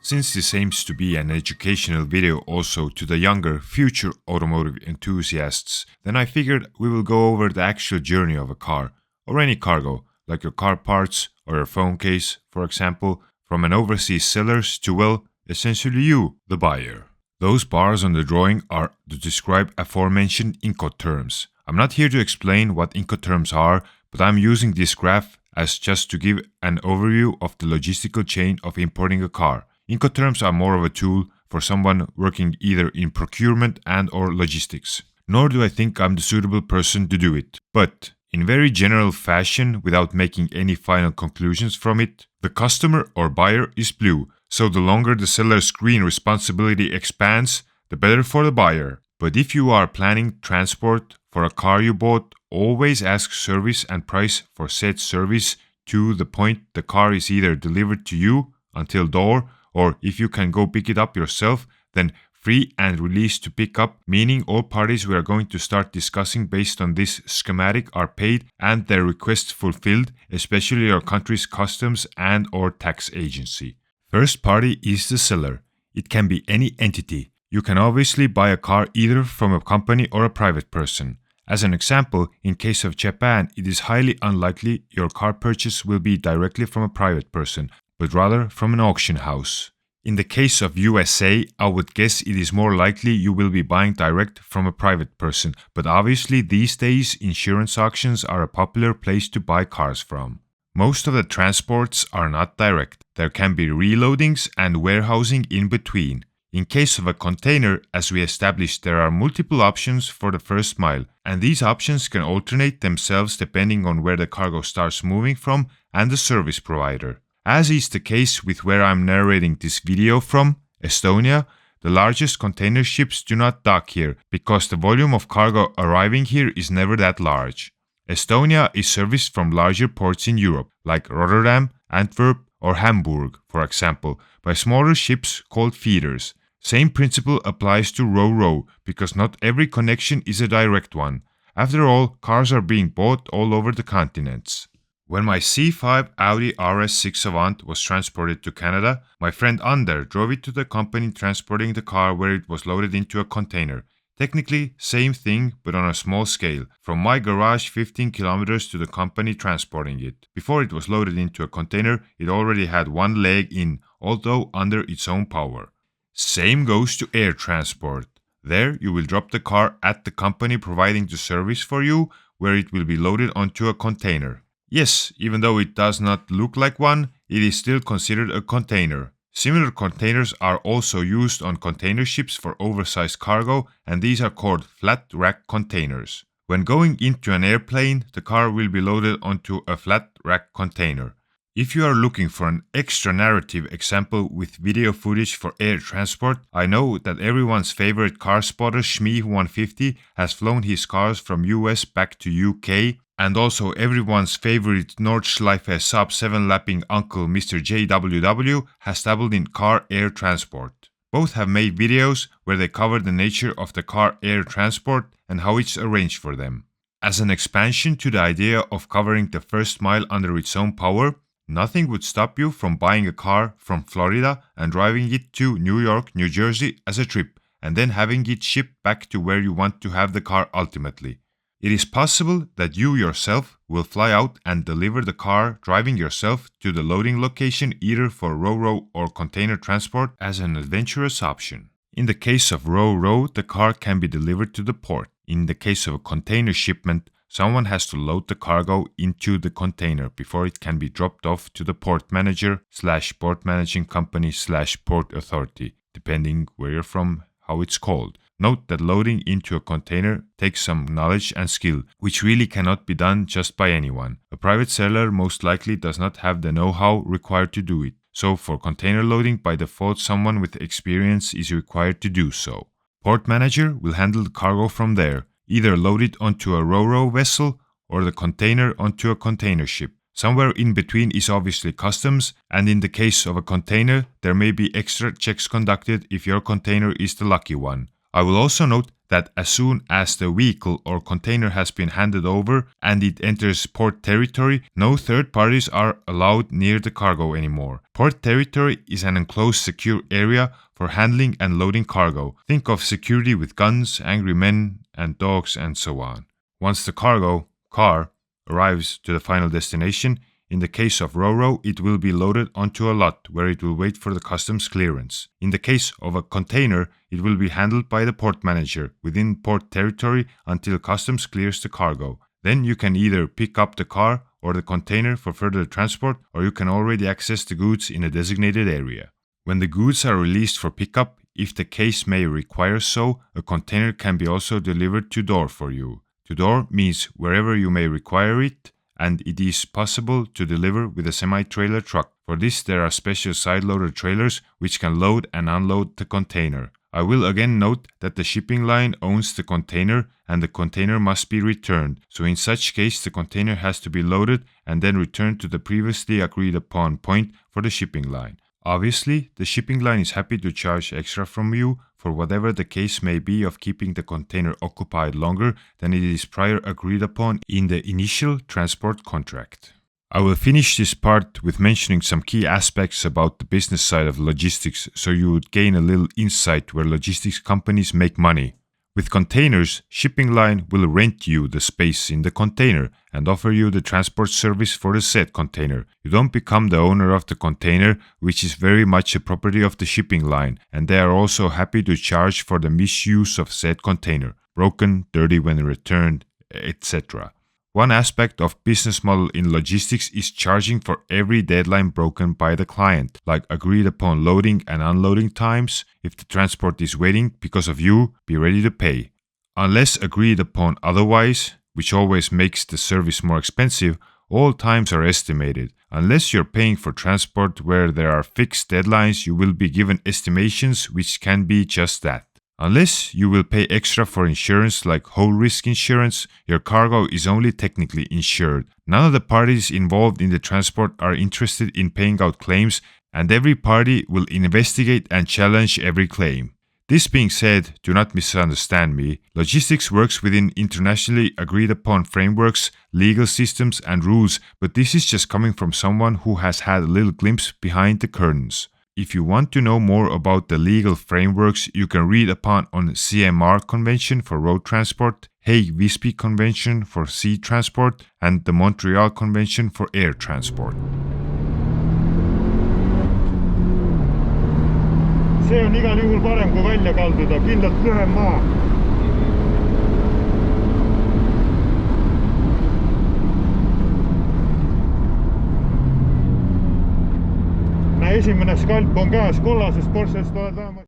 Since this aims to be an educational video also to the younger, future automotive enthusiasts, then I figured we will go over the actual journey of a car, or any cargo, like your car parts or your phone case, for example, from an overseas sellers to, well, essentially you, the buyer. Those bars on the drawing are to describe aforementioned Incoterms. I'm not here to explain what Incoterms are, but I'm using this graph as just to give an overview of the logistical chain of importing a car. Incoterms are more of a tool for someone working either in procurement and or logistics. Nor do I think I'm the suitable person to do it. But in very general fashion, without making any final conclusions from it, the customer or buyer is blue. So the longer the seller's green responsibility expands, the better for the buyer. But if you are planning transport for a car you bought, always ask service and price for said service to the point the car is either delivered to you until door, or if you can go pick it up yourself, then free and release to pick up, meaning all parties we are going to start discussing based on this schematic are paid and their requests fulfilled, especially your country's customs and or tax agency. First party is the seller. It can be any entity. You can obviously buy a car either from a company or a private person. As an example, in case of Japan, it is highly unlikely your car purchase will be directly from a private person, but rather from an auction house. In the case of USA, I would guess it is more likely you will be buying direct from a private person, but obviously these days insurance auctions are a popular place to buy cars from. Most of the transports are not direct. There can be reloadings and warehousing in between. In case of a container, as we established, there are multiple options for the first mile, and these options can alternate themselves depending on where the cargo starts moving from and the service provider. As is the case with where I'm narrating this video from, Estonia, the largest container ships do not dock here because the volume of cargo arriving here is never that large. Estonia is serviced from larger ports in Europe, like Rotterdam, Antwerp, or Hamburg, for example, by smaller ships called feeders. Same principle applies to Ro-Ro, because not every connection is a direct one. After all, cars are being bought all over the continents. When my C5 Audi RS6 Avant was transported to Canada, my friend Ander drove it to the company transporting the car where it was loaded into a container. Technically, same thing, but on a small scale. From my garage 15 kilometers to the company transporting it. Before it was loaded into a container, it already had one leg in, although under its own power. Same goes to air transport. There, you will drop the car at the company providing the service for you, where it will be loaded onto a container. Yes, even though it does not look like one, it is still considered a container. Similar containers are also used on container ships for oversized cargo, and these are called flat rack containers. When going into an airplane, the car will be loaded onto a flat rack container. If you are looking for an extra narrative example with video footage for air transport, I know that everyone's favorite car spotter Shmee150 has flown his cars from US back to UK, and also everyone's favorite Nordschleife Saab 7-lapping uncle Mr. JWW has dabbled in car air transport. Both have made videos where they cover the nature of the car air transport and how it's arranged for them. As an expansion to the idea of covering the first mile under its own power, nothing would stop you from buying a car from Florida and driving it to New York, New Jersey as a trip, and then having it shipped back to where you want to have the car ultimately. It is possible that you yourself will fly out and deliver the car driving yourself to the loading location either for Ro-Ro or container transport as an adventurous option. In the case of Ro-Ro, the car can be delivered to the port. In the case of a container shipment, someone has to load the cargo into the container before it can be dropped off to the port manager / port managing company / port authority, depending where you're from, how it's called. Note that loading into a container takes some knowledge and skill, which really cannot be done just by anyone. A private seller most likely does not have the know-how required to do it. So for container loading, by default, someone with experience is required to do so. Port manager will handle the cargo from there, either load it onto a Ro-Ro vessel or the container onto a container ship. Somewhere in between is obviously customs, and in the case of a container, there may be extra checks conducted if your container is the lucky one. I will also note that as soon as the vehicle or container has been handed over and it enters port territory, no third parties are allowed near the cargo anymore. Port territory is an enclosed secure area for handling and loading cargo. Think of security with guns, angry men and dogs and so on. Once the car arrives to the final destination, in the case of Ro-Ro, it will be loaded onto a lot where it will wait for the customs clearance. In the case of a container, it will be handled by the port manager within port territory until customs clears the cargo. Then you can either pick up the car or the container for further transport, or you can already access the goods in a designated area. When the goods are released for pickup, if the case may require so, a container can be also delivered to door for you. To door means wherever you may require it, and it is possible to deliver with a semi-trailer truck. For this, there are special side-loader trailers which can load and unload the container. I will again note that the shipping line owns the container and the container must be returned, so in such case the container has to be loaded and then returned to the previously agreed upon point for the shipping line. Obviously, the shipping line is happy to charge extra from you for whatever the case may be of keeping the container occupied longer than it is prior agreed upon in the initial transport contract. I will finish this part with mentioning some key aspects about the business side of logistics so you would gain a little insight where logistics companies make money. With containers, shipping line will rent you the space in the container and offer you the transport service for the said container. You don't become the owner of the container, which is very much a property of the shipping line, and they are also happy to charge for the misuse of said container, broken, dirty when returned, etc. One aspect of business model in logistics is charging for every deadline broken by the client, like agreed upon loading and unloading times. If the transport is waiting because of you, be ready to pay. Unless agreed upon otherwise, which always makes the service more expensive, all times are estimated. Unless you're paying for transport where there are fixed deadlines, you will be given estimations which can be just that. Unless you will pay extra for insurance like whole risk insurance, your cargo is only technically insured. None of the parties involved in the transport are interested in paying out claims, and every party will investigate and challenge every claim. This being said, do not misunderstand me. Logistics works within internationally agreed upon frameworks, legal systems and rules, but this is just coming from someone who has had a little glimpse behind the curtains. If you want to know more about the legal frameworks, you can read upon on CMR Convention for road transport, Hague-Visby Convention for sea transport, and the Montreal Convention for air transport. See on igal juhul parem kui välja kalduda, kindlalt lühem maa. Esimene skalp on käes, kollasest Perseust oled vähemalt.